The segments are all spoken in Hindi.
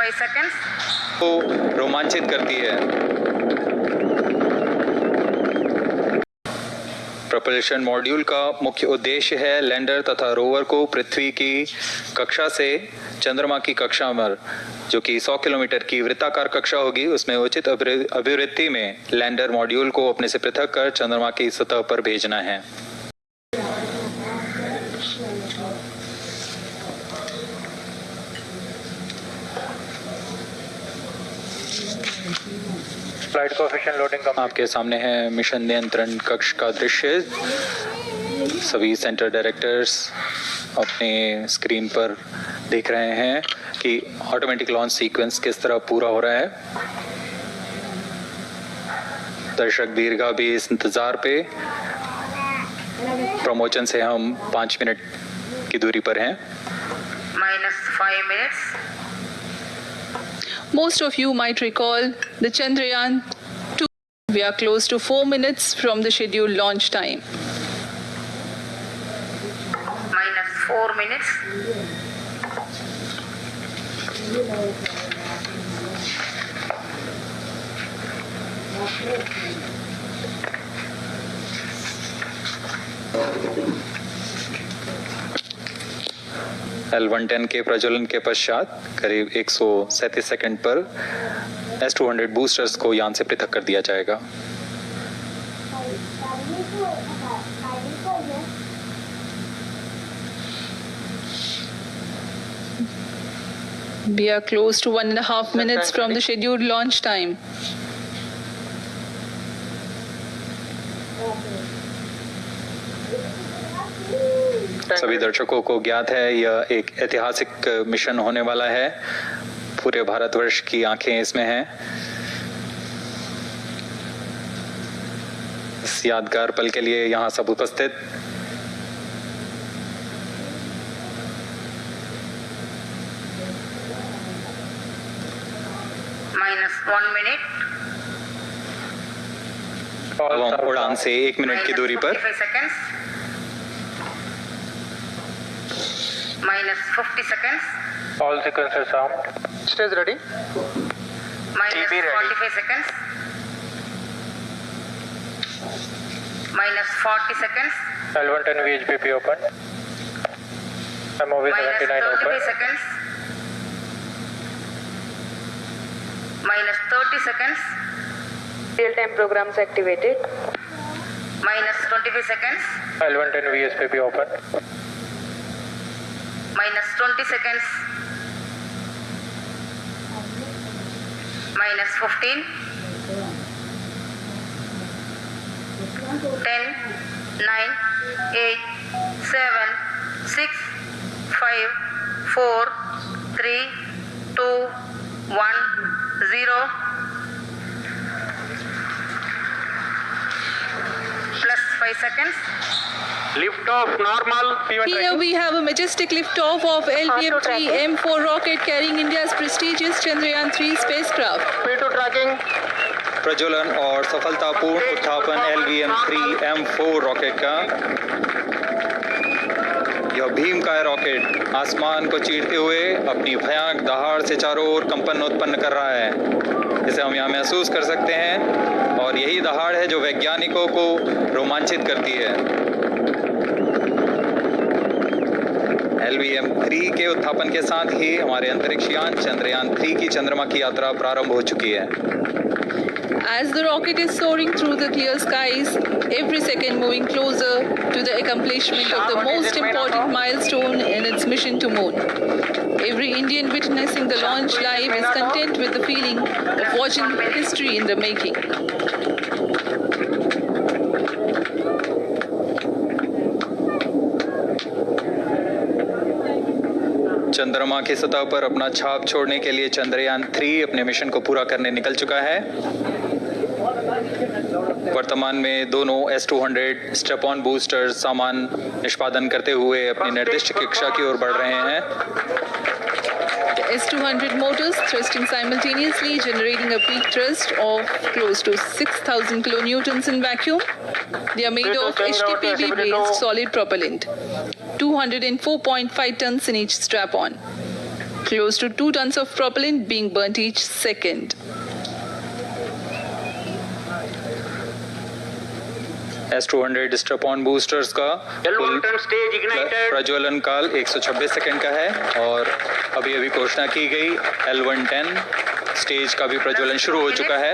45 seconds. को रोमांचित करती है। प्रोपल्शन मॉड्यूल का मुख्य उद्देश्य है लैंडर तथा रोवर को पृथ्वी की कक्षा से चंद्रमा की कक्षा में, जो कि 100 किलोमीटर की वृत्ताकार कक्षा होगी, उसमें उचित अभिवृत्ति में लैंडर मॉड्यूल को अपने से पृथक कर चंद्रमा की सतह पर भेजना है। फ्लाइट कोएफिशिएंट लोडिंग आपके सामने है मिशन नियंत्रण कक्ष का दृश्य। सभी सेंटर डायरेक्टर्स अपने स्क्रीन पर देख रहे हैं कि ऑटोमेटिक लॉन्च सीक्वेंस किस तरह पूरा हो रहा है। दर्शक दीर्घा भी इस इंतजार पे। प्रमोशन से हम 5 मिनट की दूरी पर हैं। -5 minutes. Most of you might recall the Chandrayaan 2. We are close to 4 minutes from the scheduled launch time. -4 minutes. L110 के प्रज्वलन के पश्चात करीब 137 सेकंड पर S200 बूस्टर्स को यान से पृथक कर दिया जाएगा। We are close to 1.5 minutes from the scheduled launch time. सभी दर्शकों को ज्ञात है यह एक ऐतिहासिक मिशन होने वाला है। पूरे भारतवर्ष की आंखें इसमें हैं। इस यादगार पल के लिए यहाँ सब उपस्थित। -1 minute. अब हम उड़ान से 1 मिनट की दूरी पर। -45 seconds. -50 seconds. All sequences armed. Stage ready. -45 seconds. -40 seconds. L110 VHPP open. MOV 79 -35 open. seconds. -30 seconds. Real-time programs activated. -25 seconds. L110 VSPP open. -20 seconds. -15. 10, 9, 8, 7, 6, 5, 4, 3, 2, 1, 0. +5 seconds. Lift off normal. P1 Here we have a majestic liftoff of LVM-3 M4 rocket carrying India's prestigious Chandrayaan 3 spacecraft. P2 tracking. प्रज्वलन और सफलतापूर्ण उत्थापन LVM-3 M4 रॉकेट का। यह भीमकाय रॉकेट आसमान को चीरते हुए अपनी भयानक दहाड़ से चारों ओर कंपन उत्पन्न कर रहा है, जिसे हम यहाँ महसूस कर सकते हैं। और यही दहाड़ है जो वैज्ञानिकों को रोमांचित करती है। LVM-3 के उत्थापन के साथ ही हमारे अंतरिक्ष यान चंद्रयान 3 की चंद्रमा की यात्रा प्रारंभ हो चुकी है। As the rocket is soaring through the clear skies, every second moving closer to the accomplishment of the most important milestone in its mission to moon. Every Indian witnessing the launch live is content with the feeling of watching history in the making. चंद्रमा की सतह पर अपना छाप छोड़ने के लिए चंद्रयान 3 अपने मिशन को पूरा करने निकल चुका है। वर्तमान में दोनों S200 स्टेप ऑन बूस्टर सामान निष्पादन करते हुए अपनी निर्दिष्ट कक्षा की ओर बढ़ रहे हैं। The S200 motors thrusting simultaneously, generating a peak thrust of close to 6,000 kilonewtons in vacuum. They are made of HTPB-based solid propellant, 204.5 tons in each strap-on. close to 2 tons of propellant being burnt each second. S200 strap-on boosters का कुल L110 stage ignited. प्रज्वलन काल 126 सेकंड का है और अभी अभी घोषणा की गई L110 स्टेज का भी प्रज्वलन शुरू हो चुका है।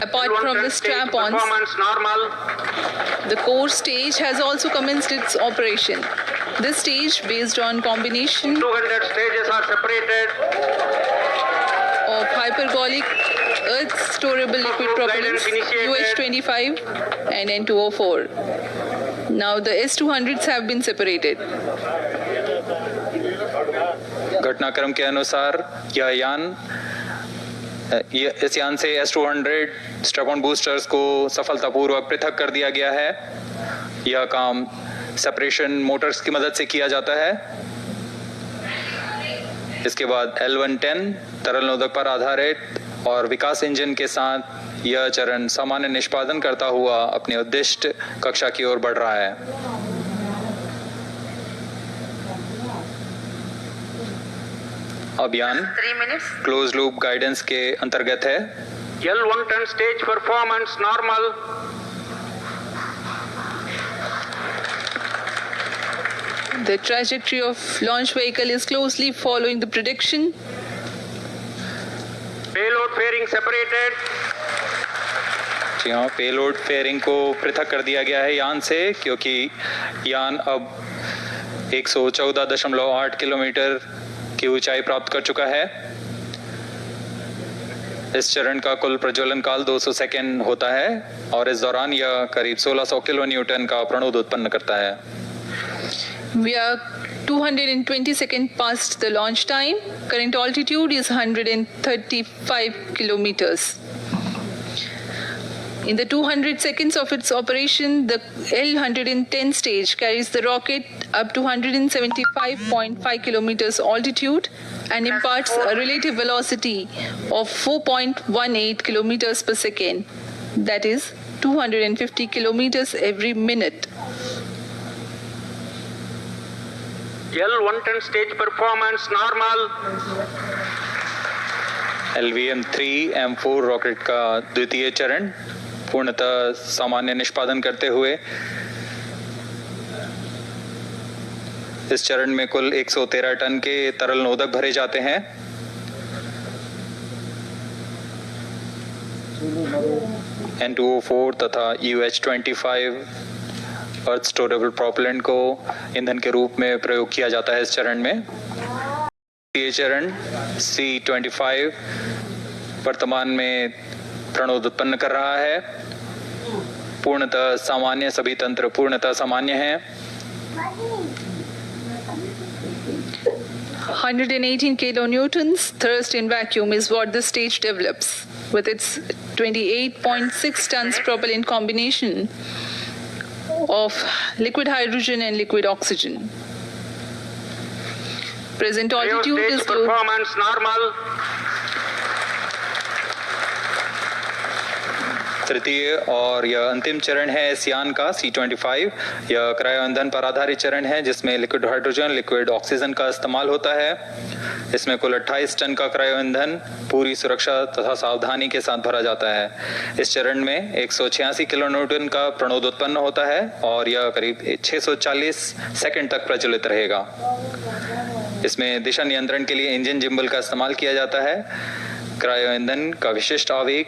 Apart from the L110 stage strap-ons, performance normal. the core stage has also commenced its operation. This stage, based on combination 200 stages are separated. of hypergolic earth storable liquid propellants UH-25 and N2O4. Now the S200s have been separated. घटनाक्रम के अनुसार इस यान से S200 स्ट्रैप-ऑन बूस्टर्स को सफलतापूर्वक पृथक कर दिया गया है। यह काम सेपरेशन मोटर्स की मदद से किया जाता है। इसके बाद L110 तरल नोदक पर आधारित और विकास इंजन के साथ यह चरण सामान्य निष्पादन करता हुआ अपने उद्दिष्ट कक्षा की ओर बढ़ रहा है। अभियान 3 minutes. क्लोज लूप गाइडेंस के अंतर्गत है। L110 stage performance normal. The trajectory of launch vehicle is closely following the prediction. Payload fairing separated. जी हाँ, पेलोड फेयरिंग को पृथक कर दिया गया है यान से, क्योंकि यान अब 114.8 किलोमीटर की ऊंचाई प्राप्त कर चुका है। इस चरण का कुल प्रज्वलन काल 200 सेकेंड होता है और इस दौरान यह करीब 1600 किलो न्यूटन का प्रणोद उत्पन्न करता है। We are 220 seconds past the launch time. Current altitude is 135 kilometers. In the 200 seconds of its operation, the L110 stage carries the rocket up to 175.5 kilometers altitude and imparts a relative velocity of 4.18 kilometers per second. That is 250 kilometers every minute. L110 stage performance normal. LVM-3M4 rocket का द्वितीय चरण पूर्णतः सामान्य निष्पादन करते हुए इस चरण में कुल 113 टन के तरल नोदक भरे जाते हैं। N2O4 तथा UH-25 अर्थ स्टोरेबल प्रोपेलेंट को ईंधन के रूप में प्रयोग किया जाता है इस चरण में। ये चरण C-25 वर्तमान में प्रणोद उत्पन्न कर रहा है। पूर्णतः सामान्य, सभी तंत्र पूर्णतः सामान्य हैं। 118 kilonewtons thrust in vacuum is what the stage develops with its 28.6 tons propellant combination of liquid hydrogen and liquid oxygen. Present altitude Stage is performance normal. तृतीय और यह अंतिम चरण है इस यान का C-25। यह क्रायो ईंधन पर आधारित चरण है जिसमें लिक्विड हाइड्रोजन, लिक्विड ऑक्सीजन का इस्तेमाल होता है। इसमें कुल 28 टन का क्रायो ईंधन पूरी सुरक्षा तथा सावधानी के साथ भरा जाता है। इस चरण में 186 किलो न्यूटन का प्रणोद उत्पन्न होता है और यह करीब 640 सेकंड तक प्रज्वलित रहेगा। इसमें दिशा नियंत्रण के लिए इंजन जिम्बल का इस्तेमाल किया जाता है। क्रायो ईंधन का विशिष्ट आवेग